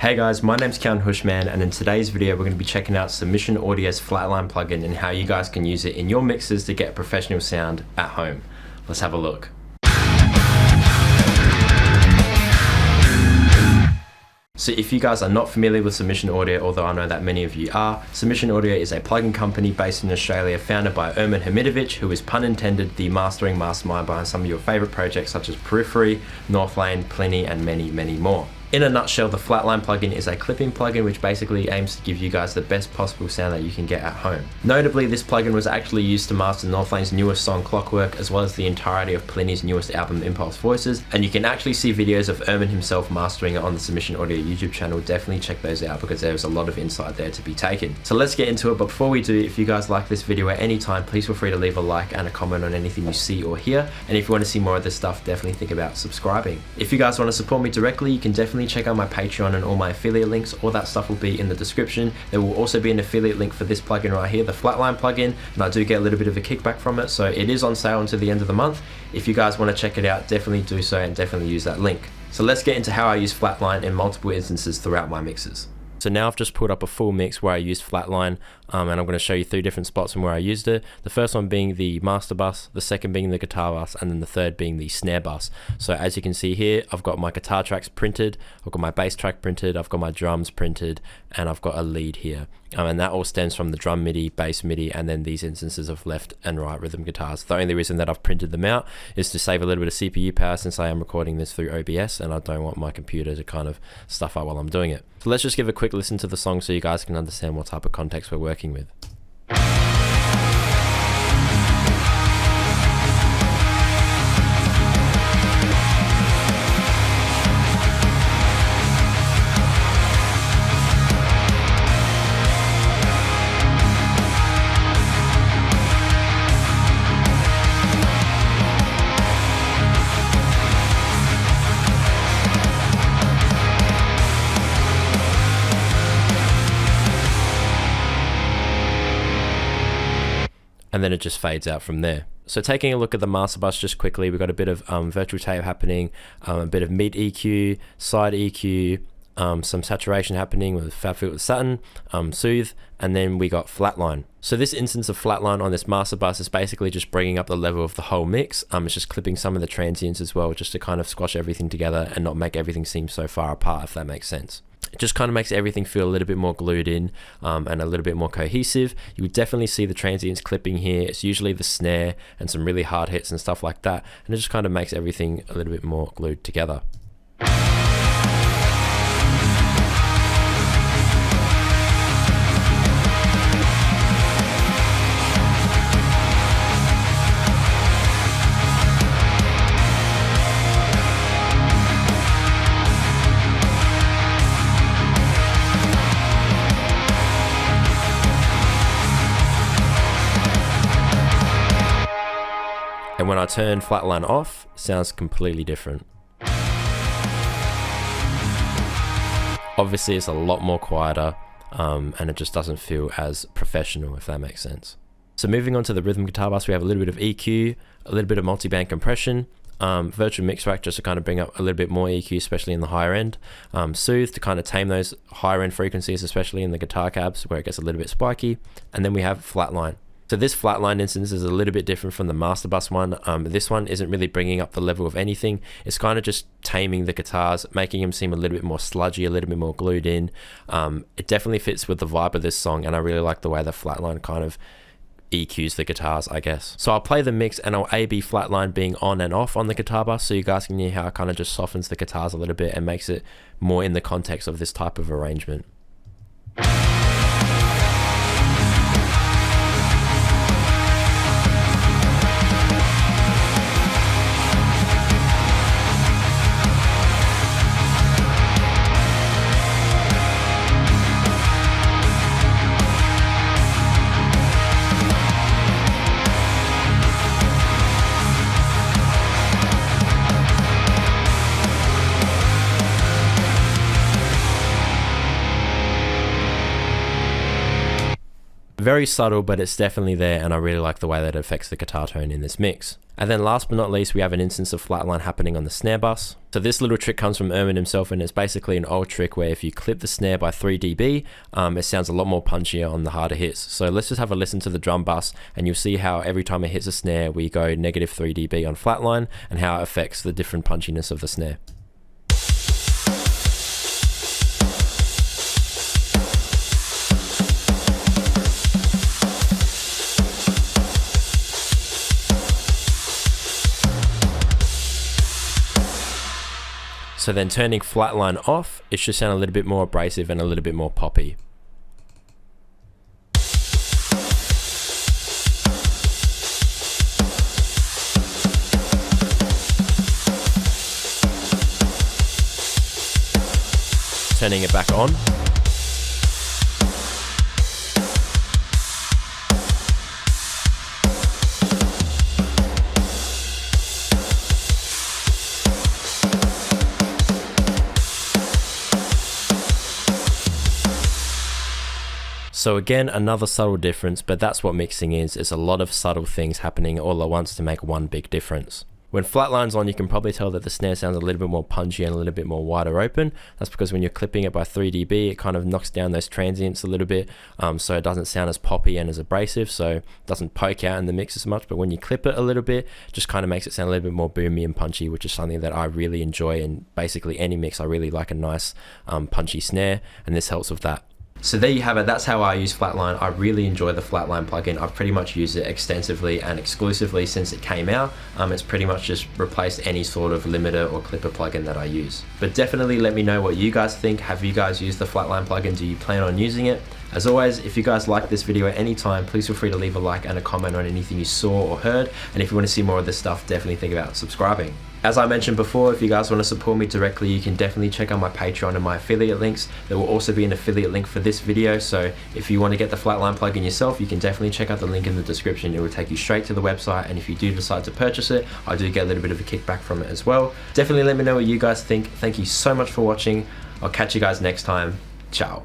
Hey guys, my name's Keyan Houshmand, and in today's video we're going to be checking out Submission Audio's Flatline plugin and how you guys can use it in your mixes to get professional sound at home. Let's have a look. So if you guys are not familiar with Submission Audio, although I know that many of you are, Submission Audio is a plugin company based in Australia founded by Ermin Hamidovic, who is, pun intended, the mastering mastermind behind some of your favorite projects such as Periphery, Northlane, Plenty, and many, many more. In a nutshell, the Flatline plugin is a clipping plugin which basically aims to give you guys the best possible sound that you can get at home. Notably, this plugin was actually used to master Northlane's newest song Clockwork, as well as the entirety of Plenty's newest album Impulse Voices, and you can actually see videos of Ermin himself mastering it on the Submission Audio YouTube channel. Definitely check those out because there's a lot of insight there to be taken. So let's get into it, but before we do, if you guys like this video at any time, please feel free to leave a like and a comment on anything you see or hear, and if you want to see more of this stuff, definitely think about subscribing. If you guys want to support me directly, you can definitely check out my Patreon and all my affiliate links. All that stuff will be in the description. There will also be an affiliate link for this plugin right here, the Flatline plugin, and I do get a little bit of a kickback from it, so it is on sale until the end of the month. If you guys want to check it out, definitely do so and definitely use that link. So let's get into how I use Flatline in multiple instances throughout my mixes. So now I've just pulled up a full mix where I used Flatline, and I'm going to show you 3 different spots from where I used it. The first one being the master bus, the second being the guitar bus, and then the third being the snare bus. So as you can see here, I've got my guitar tracks printed, I've got my bass track printed, I've got my drums printed, and I've got a lead here. And that all stems from the drum MIDI, bass MIDI, and then these instances of left and right rhythm guitars. The only reason that I've printed them out is to save a little bit of CPU power, since I am recording this through OBS and I don't want my computer to kind of stuff up while I'm doing it. So let's just give a quick listen to the song so you guys can understand what type of context we're working with. And then it just fades out from there. So taking a look at the master bus just quickly, we've got a bit of virtual tape happening, a bit of mid EQ, side EQ, some saturation happening with FabFilter Satin, Soothe, and then we got Flatline. So this instance of Flatline on this master bus is basically just bringing up the level of the whole mix. It's just clipping some of the transients as well, just to kind of squash everything together and not make everything seem so far apart, if that makes sense. It just kind of makes everything feel a little bit more glued in and a little bit more cohesive. You would definitely see the transients clipping here. It's usually the snare and some really hard hits and stuff like that. And it just kind of makes everything a little bit more glued together. And when I turn Flatline off, sounds completely different. Obviously it's a lot more quieter, and it just doesn't feel as professional, if that makes sense. So moving on to the rhythm guitar bus, we have a little bit of EQ, a little bit of multiband compression, virtual mix rack just to kind of bring up a little bit more EQ, especially in the higher end, Soothe to kind of tame those higher end frequencies, especially in the guitar cabs where it gets a little bit spiky, and then we have Flatline. So this Flatline instance is a little bit different from the master bus one. This one isn't really bringing up the level of anything. It's kind of just taming the guitars, making them seem a little bit more sludgy, a little bit more glued in. It definitely fits with the vibe of this song, and I really like the way the Flatline kind of EQs the guitars, I guess. So I'll play the mix and I'll A/B Flatline being on and off on the guitar bus so you guys can hear how it kind of just softens the guitars a little bit and makes it more in the context of this type of arrangement. Very subtle, but it's definitely there, and I really like the way that it affects the guitar tone in this mix. And then last but not least, we have an instance of flatline happening on the snare bus. So this little trick comes from Ermin himself, and it's basically an old trick where if you clip the snare by 3 dB, it sounds a lot more punchier on the harder hits. So let's just have a listen to the drum bus, and you'll see how every time it hits a snare, we go negative 3 dB on flatline, and how it affects the different punchiness of the snare. So then turning flatline off, it should sound a little bit more abrasive and a little bit more poppy. Turning it back on. So again, another subtle difference, but that's what mixing is. It's a lot of subtle things happening all at once to make one big difference. When flatline's on, you can probably tell that the snare sounds a little bit more punchy and a little bit more wider open. That's because when you're clipping it by 3 dB, it kind of knocks down those transients a little bit, so it doesn't sound as poppy and as abrasive, so it doesn't poke out in the mix as much. But when you clip it a little bit, it just kind of makes it sound a little bit more boomy and punchy, which is something that I really enjoy in basically any mix. I really like a nice punchy snare, and this helps with that. So there you have it, that's how I use Flatline. I really enjoy the Flatline plugin. I've pretty much used it extensively and exclusively since it came out. It's pretty much just replaced any sort of limiter or clipper plugin that I use. But definitely let me know what you guys think. Have you guys used the Flatline plugin? Do you plan on using it? As always, if you guys like this video at any time, please feel free to leave a like and a comment on anything you saw or heard. And if you want to see more of this stuff, definitely think about subscribing. As I mentioned before, if you guys want to support me directly, you can definitely check out my Patreon and my affiliate links. There will also be an affiliate link for this video, so if you want to get the Flatline plugin yourself, you can definitely check out the link in the description. It will take you straight to the website, and if you do decide to purchase it, I do get a little bit of a kickback from it as well. Definitely let me know what you guys think. Thank you so much for watching. I'll catch you guys next time. Ciao.